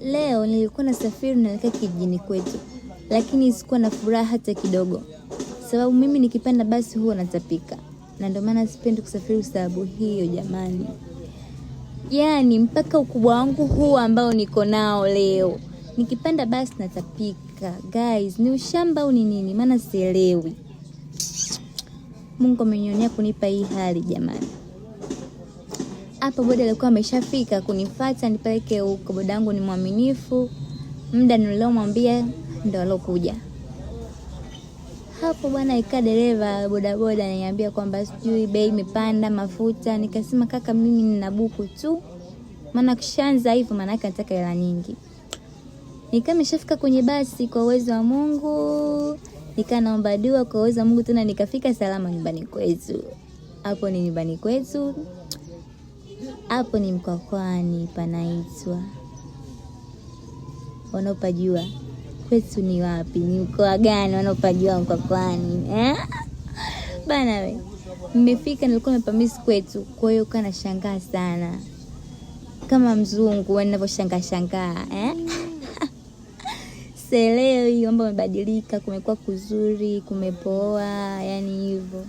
Leo nilikuwa nasafiri naelekea kijijini kwetu, lakini sikuwa na furaha hata kidogo. Sababu mimi nikipanda basi huwa natapika. Na ndio maana sipendi kusafiri sababu hiyo jamani. Yaani mpaka ukubwa wangu huu ambao niko nao leo, nikipanda basi natapika. Guys, ni ushamba au ni nini? Maana sielewi. Mungu amenionea kunipa hii hali jamani. Hapa boda alikuwa ameshafika kunifuata nipeleke huko. Boda wangu ni mwaminifu. Muda nilomwambia ndio alokuja. Hapo bwana ikaa dereva bodaboda ananiambia kwamba sijui bei imepanda mafuta. Nikasema kaka, mimi nina buku tu. Maana kishaanza hivyo maana yake nataka hela nyingi. Nikaa nimeshafika kwenye basi kwa uwezo wa Mungu. Nikaa naomba dua kwa uwezo wa Mungu tena nikafika salama nyumbani kwetu. Hapo ni nyumbani kwetu. Hapo ni Mkwakwani panaitwa. Wanaopajua kwetu ni wapi? Ni mkoa gani wanaopajua Mkwakwani? Bana we. Nimefika nilikuwa nimepamisi kwetu. Kwa hiyo kana shangaa sana. Kama mzungu wanavyoshangaa. Sielewi mambo yamebadilika, kumekuwa kuzuri, kumepoa, yani hivyo.